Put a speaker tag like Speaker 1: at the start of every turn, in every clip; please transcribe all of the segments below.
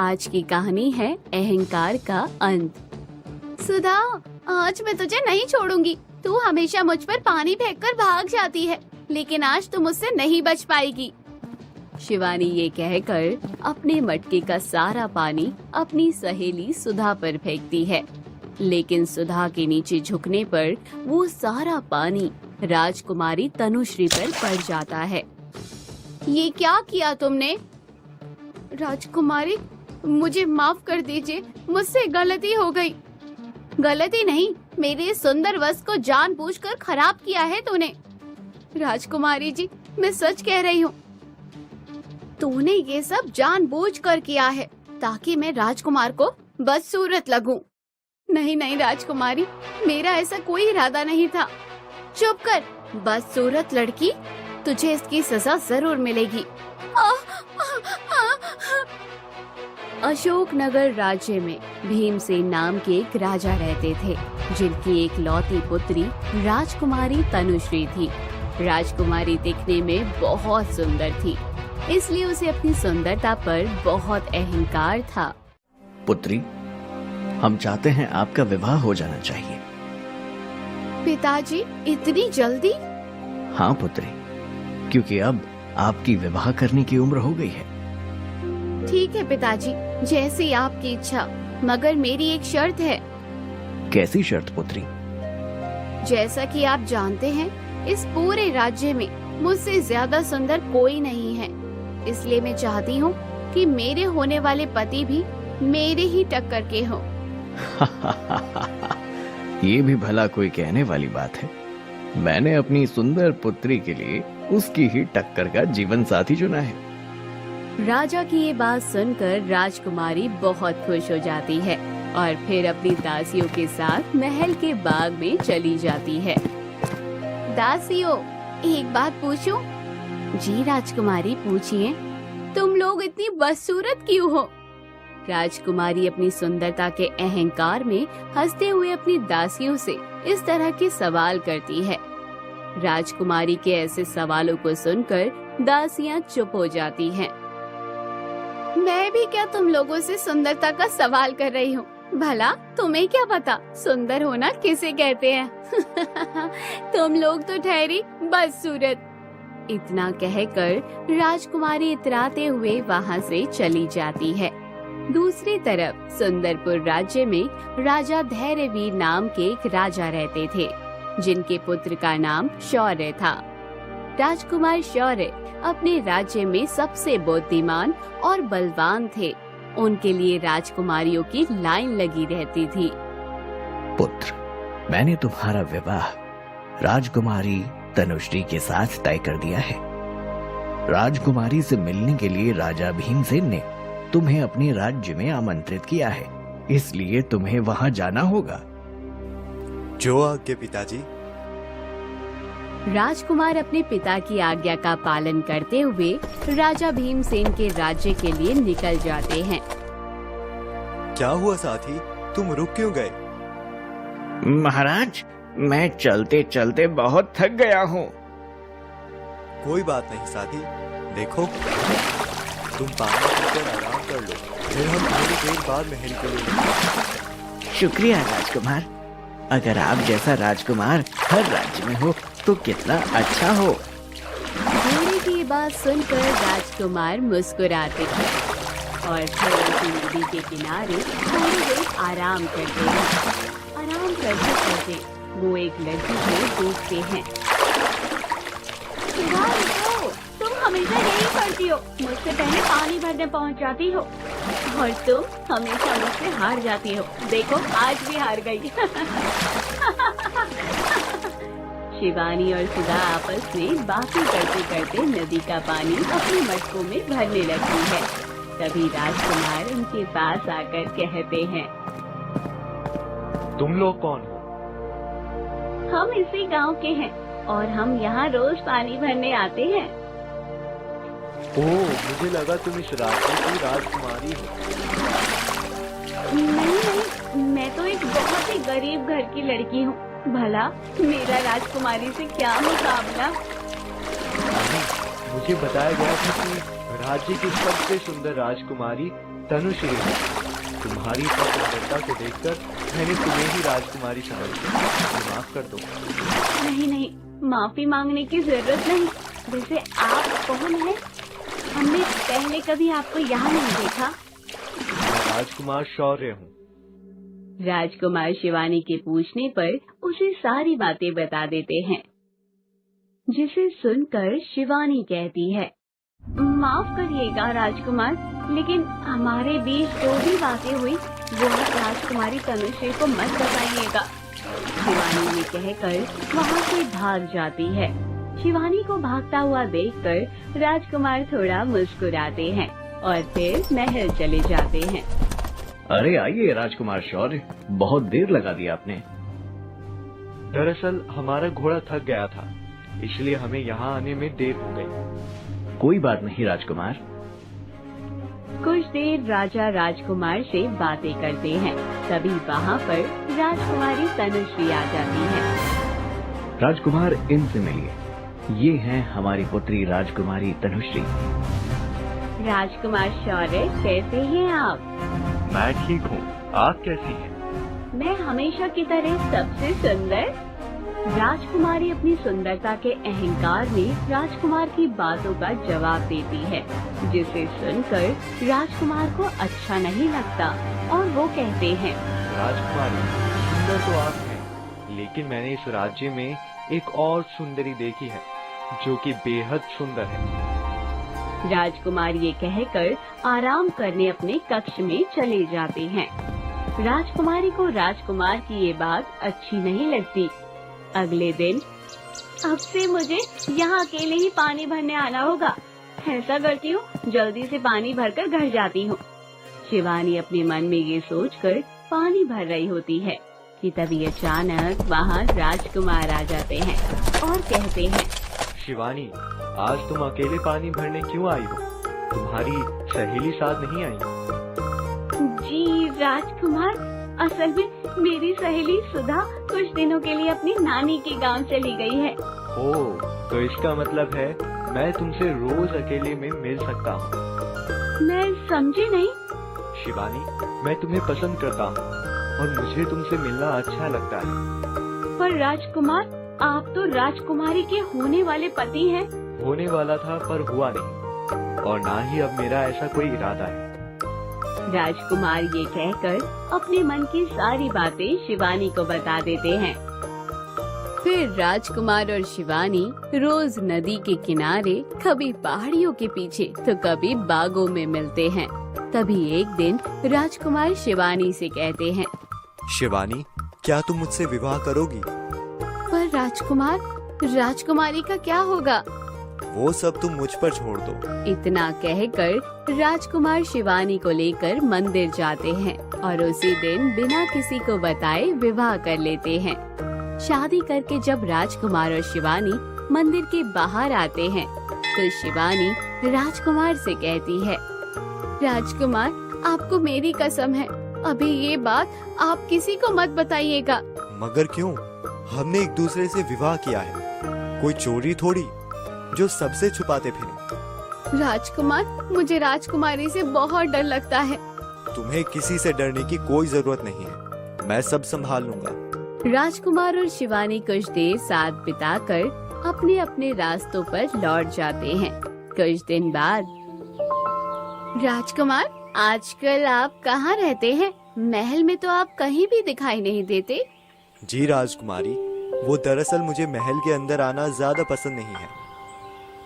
Speaker 1: आज की कहानी है अहंकार का अंत। सुधा, आज मैं तुझे नहीं छोड़ूंगी। तू हमेशा मुझ पर पानी फेंककर भाग जाती है, लेकिन आज तू मुझसे नहीं बच पाएगी। शिवानी ये कहकर अपने मटके का सारा पानी अपनी सहेली सुधा पर फेंकती है, लेकिन सुधा के नीचे झुकने पर वो सारा पानी राजकुमारी तनुश्री पर पड़ जाता है। ये क्या किया तुमने? राजकुमारी, मुझे माफ कर दीजिए, मुझसे गलती हो गई। गलती नहीं, मेरे सुंदर वस्त्र को जानबूझकर खराब किया है तूने। राजकुमारी जी, मैं सच कह रही हूँ, तूने ये सब जानबूझकर किया है ताकि मैं राजकुमार को बदसूरत लगूं। नहीं नहीं राजकुमारी, मेरा ऐसा कोई इरादा नहीं था। चुप कर, बदसूरत लड़की, तुझे इसकी सजा जरूर मिलेगी। अशोकनगर राज्य में भीमसेन नाम के एक राजा रहते थे, जिनकी एक लौती पुत्री राजकुमारी तनुश्री थी। राजकुमारी दिखने में बहुत सुंदर थी, इसलिए उसे अपनी सुंदरता पर बहुत अहंकार था।
Speaker 2: पुत्री, हम चाहते हैं आपका विवाह हो जाना चाहिए।
Speaker 1: पिताजी, इतनी जल्दी?
Speaker 2: हाँ पुत्री, क्योंकि अब आपकी विवाह करने की उम्र हो गई है।
Speaker 1: ठीक है पिताजी, जैसी आपकी इच्छा, मगर मेरी एक शर्त है।
Speaker 2: कैसी शर्त पुत्री?
Speaker 1: जैसा कि आप जानते हैं, इस पूरे राज्य में मुझसे ज्यादा सुंदर कोई नहीं है, इसलिए मैं चाहती हूँ कि मेरे होने वाले पति भी मेरे ही टक्कर के हों।
Speaker 2: ये भी भला कोई कहने वाली बात है। मैंने अपनी सुंदर पुत्री के लिए उसकी ही टक्कर का जीवन साथी चुना है।
Speaker 1: राजा की ये बात सुनकर राजकुमारी बहुत खुश हो जाती है और फिर अपनी दासियों के साथ महल के बाग में चली जाती है। दासियों, एक बात पूछूं? जी राजकुमारी, पूछिए। तुम लोग इतनी बदसूरत क्यों हो? राजकुमारी अपनी सुंदरता के अहंकार में हंसते हुए अपनी दासियों से इस तरह के सवाल करती है। राजकुमारी के ऐसे सवालों को सुनकर दासियां चुप हो जाती हैं। मैं भी क्या तुम लोगों से सुंदरता का सवाल कर रही हूँ? भला तुम्हें क्या पता सुंदर होना किसे कहते हैं? तुम लोग तो ठहरी बदसूरत। इतना कहकर राजकुमारी इतराते हुए वहाँ से चली जाती है। दूसरी तरफ सुंदरपुर राज्य में राजा धैर्यवीर नाम के एक राजा रहते थे, जिनके पुत्र का नाम शौर्य था। राजकुमार शौर्य अपने राज्य में सबसे बुद्धिमान और बलवान थे। उनके लिए राजकुमारियों की लाइन लगी रहती थी।
Speaker 2: पुत्र, मैंने तुम्हारा विवाह राजकुमारी तनुश्री के साथ तय कर दिया है। राजकुमारी से मिलने के लिए राजा भीमसेन ने तुम्हें अपने राज्य में आमंत्रित किया है, इसलिए तुम्हें वहां जाना होगा।
Speaker 3: जो आज्ञा पिताजी।
Speaker 1: राजकुमार अपने पिता की आज्ञा का पालन करते हुए राजा भीमसेन के राज्य के लिए निकल जाते हैं।
Speaker 3: क्या हुआ साथी, तुम रुक क्यों गए?
Speaker 2: महाराज, मैं चलते चलते बहुत थक गया हूँ।
Speaker 3: कोई बात नहीं साथी, देखो तुम पानी पीकर आराम कर लो, फिर हम थोड़ी देर बाद महल के लिए।
Speaker 2: शुक्रिया राजकुमार। अगर आप जैसा राजकुमार हर राज्य में हो तो कितना अच्छा हो।
Speaker 1: घोड़े की बात सुनकर राजकुमार मुस्कुराते थे और फिर उसी नदी के किनारे थोड़ी देर आराम करते हैं। आराम करते करते वो एक लड़की को देखते हैं। तुम हमेशा यही करती हो, मुझसे पहले पानी भरने पहुंच जाती हो और तुम हमेशा मुझसे हार जाती हो। देखो, आज भी हार गई। शिवानी और सुधा आपस में बातें करते करते नदी का पानी अपने मटकों में भरने लगती है। तभी राजकुमार उनके पास आकर कहते हैं,
Speaker 3: तुम लोग कौन हो?
Speaker 1: हम इसी गांव के हैं और हम यहाँ रोज पानी भरने आते हैं।
Speaker 3: ओह, मुझे लगा तुम इस राज्य की राजकुमारी हो।
Speaker 1: नहीं, मैं तो एक बहुत ही गरीब घर की लड़की हूँ। भला मेरा राजकुमारी से क्या मुकाबला?
Speaker 3: मुझे बताया गया था कि राज्य की सबसे सुंदर राजकुमारी तनुश्री, तुम्हारी सुंदरता को देखकर मैंने तुम्हें ही राजकुमारी समझ लिया। मुझे माफ कर दो।
Speaker 1: नहीं, माफी मांगने की जरूरत नहीं। वैसे आप कौन हैं? हमने पहले कभी आपको यहाँ नहीं देखा।
Speaker 3: मैं राजकुमार शौर्य हूँ।
Speaker 1: राजकुमार शिवानी के पूछने पर उसे सारी बातें बता देते हैं, जिसे सुनकर शिवानी कहती है, माफ करिएगा राजकुमार, लेकिन हमारे बीच जो भी बातें हुई वो राजकुमारी तनुश्री को मत बताइएगा। शिवानी ने कहकर वहाँ से भाग जाती है। शिवानी को भागता हुआ देखकर राजकुमार थोड़ा मुस्कुराते हैं और फिर महल चले जाते हैं।
Speaker 2: अरे आइए राजकुमार शौर्य, बहुत देर लगा दी आपने।
Speaker 3: दरअसल हमारा घोड़ा थक गया था, इसलिए हमें यहाँ आने में देर हो गई।
Speaker 2: कोई बात नहीं राजकुमार।
Speaker 1: कुछ देर राजा राजकुमार से बातें करते हैं। तभी वहाँ पर राजकुमारी तनुश्री आ जाती है।
Speaker 2: राजकुमार, इनसे मिलिए, ये हैं हमारी पुत्री राजकुमारी तनुश्री।
Speaker 1: राजकुमार शौर्य, कैसे हैं आप?
Speaker 3: मैं ठीक हूँ, आप कैसी हैं?
Speaker 1: मैं हमेशा की तरह सबसे सुंदर। राजकुमारी अपनी सुंदरता के अहंकार में राजकुमार की बातों का जवाब देती है, जिसे सुनकर राजकुमार को अच्छा नहीं लगता और वो कहते हैं,
Speaker 3: राजकुमारी, सुंदर तो आप हैं, लेकिन मैंने इस राज्य में एक और सुंदरी देखी है, जो कि बेहद सुंदर है।
Speaker 1: राजकुमार ये कहकर आराम करने अपने कक्ष में चले जाते हैं। राजकुमारी को राजकुमार की ये बात अच्छी नहीं लगती। अगले दिन, अब से मुझे यहाँ अकेले ही पानी भरने आना होगा। ऐसा करती हूँ, जल्दी से पानी भरकर घर जाती हूँ। शिवानी अपने मन में ये सोचकर पानी भर रही होती है कि तभी अचानक वहाँ राजकुमार आ जाते हैं और कहते हैं,
Speaker 3: शिवानी, आज तुम अकेले पानी भरने क्यों आई हो? तुम्हारी सहेली साथ नहीं आई?
Speaker 1: जी राजकुमार, असल में मेरी सहेली सुधा कुछ दिनों के लिए अपनी नानी के गांव चली गई है।
Speaker 3: ओह, तो इसका मतलब है मैं तुमसे रोज अकेले में मिल सकता हूँ।
Speaker 1: मैं समझी नहीं।
Speaker 3: शिवानी, मैं तुम्हें पसंद करता हूँ और मुझे तुमसे मिलना अच्छा लगता है।
Speaker 1: पर राजकुमार, आप तो राजकुमारी के होने वाले पति हैं।
Speaker 3: होने वाला था पर हुआ नहीं, और ना ही अब मेरा ऐसा कोई इरादा है।
Speaker 1: राजकुमार ये कहकर अपने मन की सारी बातें शिवानी को बता देते हैं। फिर राजकुमार और शिवानी रोज नदी के किनारे, कभी पहाड़ियों के पीछे तो कभी बागों में मिलते हैं। तभी एक दिन राजकुमार शिवानी से कहते हैं,
Speaker 3: शिवानी, क्या तुम मुझसे विवाह करोगी?
Speaker 1: पर राजकुमार, राजकुमारी का क्या होगा?
Speaker 3: वो सब तुम मुझ पर छोड़ दो।
Speaker 1: इतना कहकर राजकुमार शिवानी को लेकर मंदिर जाते हैं और उसी दिन बिना किसी को बताए विवाह कर लेते हैं। शादी करके जब राजकुमार और शिवानी मंदिर के बाहर आते हैं तो शिवानी राजकुमार से कहती है, राजकुमार, आपको मेरी कसम है, अभी ये बात आप किसी को मत बताइएगा।
Speaker 3: मगर क्यों? हमने एक दूसरे से विवाह किया है, कोई चोरी थोड़ी जो सबसे छुपाते फिरे।
Speaker 1: राजकुमार, मुझे राजकुमारी से बहुत डर लगता है।
Speaker 3: तुम्हें किसी से डरने की कोई जरूरत नहीं है, मैं सब संभाल लूंगा।
Speaker 1: राजकुमार और शिवानी कुछ देर साथ बिताकर अपने अपने रास्तों पर लौट जाते हैं। कुछ दिन बाद, राजकुमार, आजकल आप कहाँ रहते हैं? महल में तो आप कहीं भी दिखाई नहीं देते।
Speaker 3: जी राजकुमारी, वो दरअसल मुझे महल के अंदर आना ज्यादा पसंद नहीं है।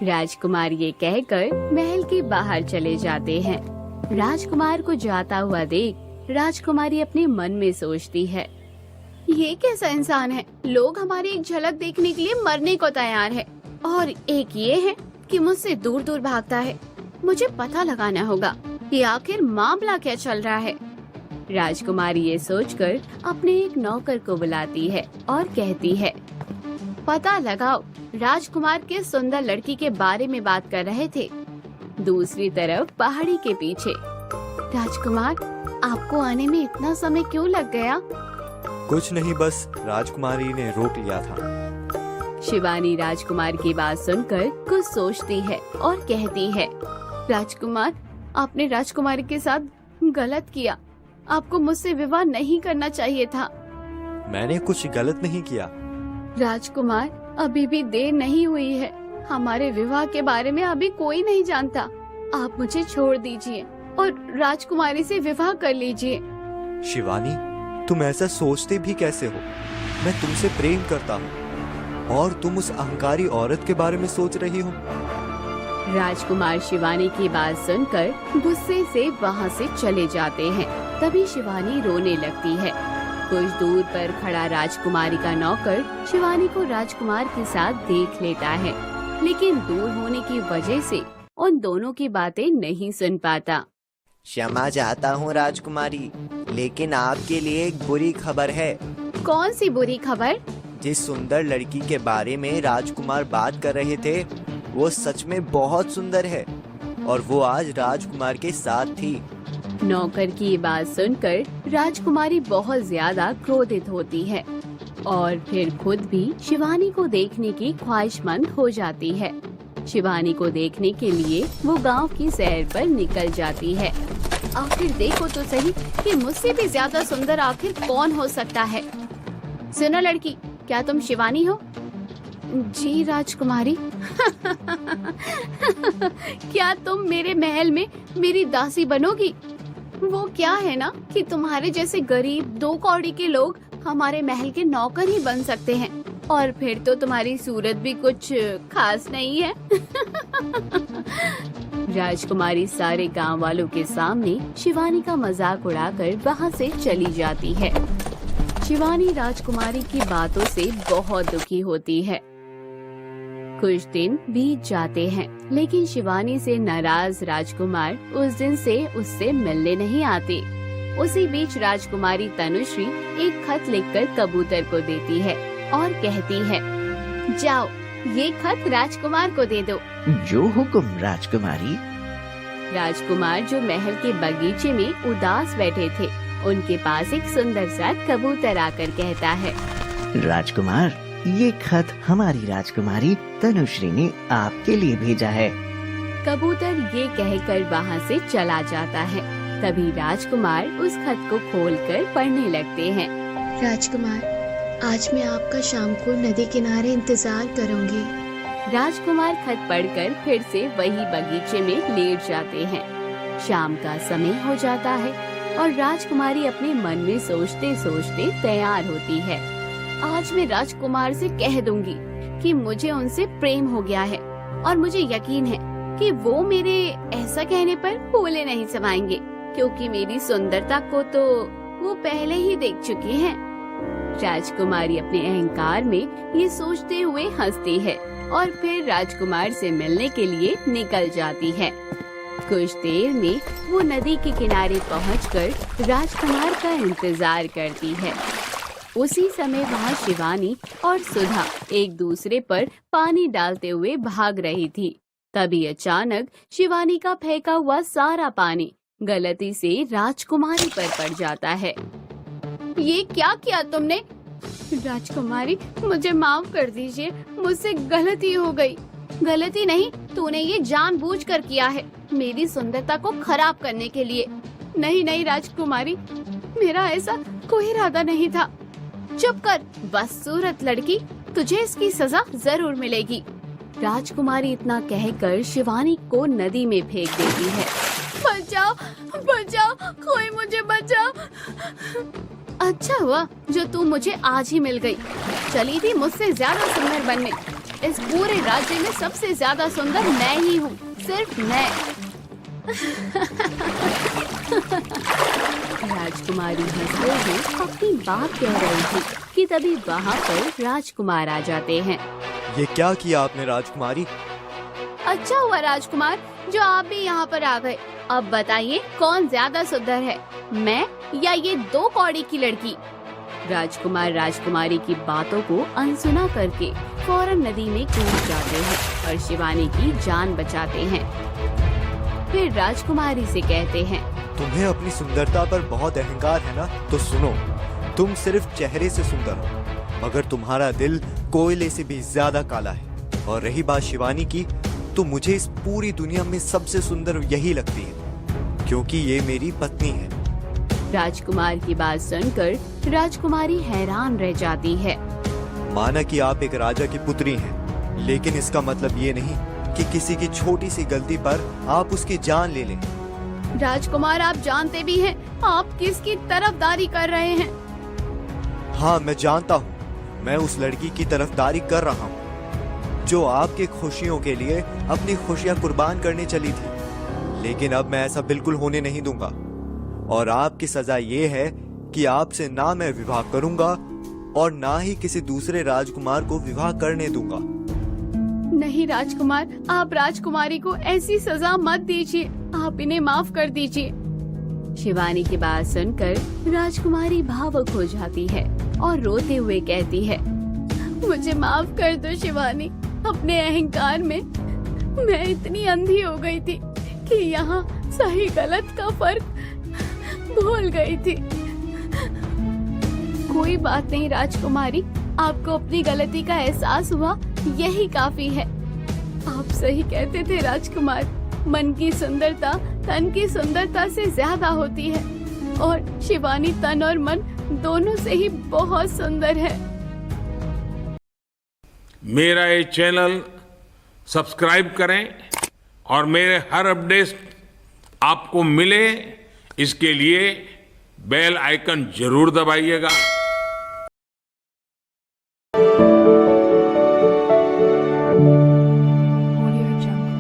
Speaker 1: राजकुमार ये कहकर महल के बाहर चले जाते हैं। राजकुमार को जाता हुआ देख राजकुमारी अपने मन में सोचती है, ये कैसा इंसान है, लोग हमारी एक झलक देखने के लिए मरने को तैयार है, और एक ये है कि मुझसे दूर दूर भागता है। मुझे पता लगाना होगा कि आखिर मामला क्या चल रहा है। राजकुमारी ये सोचकर अपने एक नौकर को बुलाती है और कहती है, पता लगाओ, राजकुमार के सुंदर लड़की के बारे में बात कर रहे थे दूसरी तरफ पहाड़ी के पीछे। राजकुमार, आपको आने में इतना समय क्यों लग गया?
Speaker 3: कुछ नहीं, बस राजकुमारी ने रोक लिया था।
Speaker 1: शिवानी राजकुमार की बात सुनकर कुछ सोचती है और कहती है, राजकुमार, आपने राजकुमारी के साथ गलत किया। आपको मुझसे विवाह नहीं करना चाहिए था।
Speaker 3: मैंने कुछ गलत नहीं किया।
Speaker 1: राजकुमार, अभी भी देर नहीं हुई है। हमारे विवाह के बारे में अभी कोई नहीं जानता। आप मुझे छोड़ दीजिए और राजकुमारी से विवाह कर लीजिए।
Speaker 3: शिवानी, तुम ऐसा सोचते भी कैसे हो? मैं तुमसे प्रेम करता हूँ और तुम उस अहंकारी औरत के बारे में सोच रही हो।
Speaker 1: राजकुमार शिवानी की बात सुनकर गुस्से से वहाँ से चले जाते हैं। तभी शिवानी रोने लगती है। कुछ दूर पर खड़ा राजकुमारी का नौकर शिवानी को राजकुमार के साथ देख लेता है, लेकिन दूर होने की वजह से उन दोनों की बातें नहीं सुन पाता।
Speaker 4: क्षमा चाहता हूँ राजकुमारी, लेकिन आपके लिए एक बुरी खबर है।
Speaker 1: कौन सी बुरी खबर?
Speaker 4: जिस सुंदर लड़की के बारे में राजकुमार बात कर रहे थे, वो सच में बहुत सुंदर है और वो आज राजकुमार के साथ थी।
Speaker 1: नौकर की ये बात सुनकर राजकुमारी बहुत ज्यादा क्रोधित होती है और फिर खुद भी शिवानी को देखने की ख्वाहिशमंद हो जाती है। शिवानी को देखने के लिए वो गांव की सैर पर निकल जाती है। आखिर देखो तो सही कि मुझसे भी ज्यादा सुंदर आखिर कौन हो सकता है। सुनो लड़की, क्या तुम शिवानी हो? जी राजकुमारी। क्या तुम मेरे महल में मेरी दासी बनोगी? वो क्या है ना कि तुम्हारे जैसे गरीब दो कौड़ी के लोग हमारे महल के नौकर ही बन सकते हैं, और फिर तो तुम्हारी सूरत भी कुछ खास नहीं है। राजकुमारी सारे गांव वालों के सामने शिवानी का मजाक उड़ाकर वहां से चली जाती है। शिवानी राजकुमारी की बातों से बहुत दुखी होती है। कुछ दिन बीत जाते हैं, लेकिन शिवानी से नाराज राजकुमार उस दिन से उससे मिलने नहीं आते। उसी बीच राजकुमारी तनुश्री एक खत लिखकर कबूतर को देती है और कहती है, जाओ ये खत राजकुमार को दे दो।
Speaker 2: जो हुक्म राजकुमारी।
Speaker 1: राजकुमार जो महल के बगीचे में उदास बैठे थे, उनके पास एक सुंदर सा कबूतर आकर कहता है,
Speaker 2: राजकुमार, ये खत हमारी राजकुमारी तनुश्री ने आपके लिए भेजा है।
Speaker 1: कबूतर ये कहकर वहाँ से चला जाता है। तभी राजकुमार उस खत को खोलकर पढ़ने लगते हैं।
Speaker 5: राजकुमार, आज मैं आपका शाम को नदी किनारे इंतजार करूंगी।
Speaker 1: राजकुमार खत पढ़कर फिर से वही बगीचे में लेट जाते हैं। शाम का समय हो जाता है और राजकुमारी अपने मन में सोचते सोचते तैयार होती है। आज मैं राजकुमार से कह दूंगी कि मुझे उनसे प्रेम हो गया है और मुझे यकीन है कि वो मेरे ऐसा कहने पर फूले नहीं समाएंगे, क्योंकि मेरी सुंदरता को तो वो पहले ही देख चुकी हैं। राजकुमारी अपने अहंकार में ये सोचते हुए हंसती है और फिर राजकुमार से मिलने के लिए निकल जाती है। कुछ देर में वो नदी के किनारे पहुंचकर राजकुमार का इंतजार करती है। उसी समय वहाँ शिवानी और सुधा एक दूसरे पर पानी डालते हुए भाग रही थी। तभी अचानक शिवानी का फेंका हुआ सारा पानी गलती से राजकुमारी पर पड़ जाता है। ये क्या किया तुमने? राजकुमारी, मुझे माफ कर दीजिए, मुझसे गलती हो गई। गलती नहीं, तूने ये जानबूझकर किया है, मेरी सुंदरता को खराब करने के लिए। नहीं नहीं राजकुमारी, मेरा ऐसा कोई इरादा नहीं था। चुप कर, बदसूरत लड़की, तुझे इसकी सजा जरूर मिलेगी। राजकुमारी इतना कहकर शिवानी को नदी में फेंक देती है। बचाओ बचाओ, कोई मुझे बचाओ। अच्छा हुआ जो तू मुझे आज ही मिल गई। चली थी मुझसे ज्यादा सुंदर बनने। इस पूरे राज्य में सबसे ज्यादा सुंदर मैं ही हूँ, सिर्फ मैं। राजकुमारी हंसते हुए अपनी बात कह रही थी कि तभी वहाँ पर राजकुमार आ जाते हैं।
Speaker 3: ये क्या किया आपने राजकुमारी?
Speaker 1: अच्छा हुआ राजकुमार जो आप भी यहाँ पर आ गए। अब बताइए कौन ज्यादा सुंदर है, मैं या ये दो कौड़ी की लड़की? राजकुमार राजकुमारी की बातों को अनसुना करके फौरन नदी में कूद जाते हैं और शिवानी की जान बचाते हैं। फिर राजकुमारी से कहते हैं,
Speaker 3: तुम्हें अपनी सुंदरता पर बहुत अहंकार है ना? तो सुनो, तुम सिर्फ चेहरे से सुंदर हो, मगर तुम्हारा दिल कोयले से भी ज्यादा काला है। और रही बात शिवानी की, तो मुझे इस पूरी दुनिया में सबसे सुंदर यही लगती है, क्योंकि ये मेरी पत्नी है।
Speaker 1: राजकुमार की बात सुनकर राजकुमारी हैरान रह जाती है।
Speaker 3: माना कि आप एक राजा की पुत्री हैं, लेकिन इसका मतलब ये नहीं कि किसी की छोटी सी गलती पर आप उसकी जान ले लें।
Speaker 1: राजकुमार, आप जानते भी हैं आप किसकी तरफदारी कर रहे हैं।
Speaker 3: हाँ, मैं जानता हूँ। मैं उस लड़की की तरफदारी कर रहा हूँ जो आपके खुशियों के लिए अपनी खुशियाँ कुर्बान करने चली थी। लेकिन अब मैं ऐसा बिल्कुल होने नहीं दूंगा और आपकी सजा ये है कि आपसे ना मैं विवाह करूंगा और ना ही किसी दूसरे राजकुमार को विवाह करने दूंगा।
Speaker 1: नहीं राजकुमार, आप राजकुमारी को ऐसी सजा मत दीजिए, आप इन्हें माफ कर दीजिए। शिवानी की बात सुनकर राजकुमारी भावुक हो जाती है और रोते हुए कहती है, मुझे माफ कर दो शिवानी। अपने अहंकार में मैं इतनी अंधी हो गई थी कि यहाँ सही गलत का फर्क भूल गई थी। कोई बात नहीं राजकुमारी, आपको अपनी गलती का एहसास हुआ, यही काफी है। आप सही कहते थे राजकुमार, मन की सुंदरता तन की सुंदरता से ज्यादा होती है और शिवानी तन और मन दोनों से ही बहुत सुंदर है।
Speaker 6: मेरा ये चैनल सब्सक्राइब करें और मेरे हर अपडेट आपको मिले, इसके लिए बेल आइकन जरूर दबाइएगा।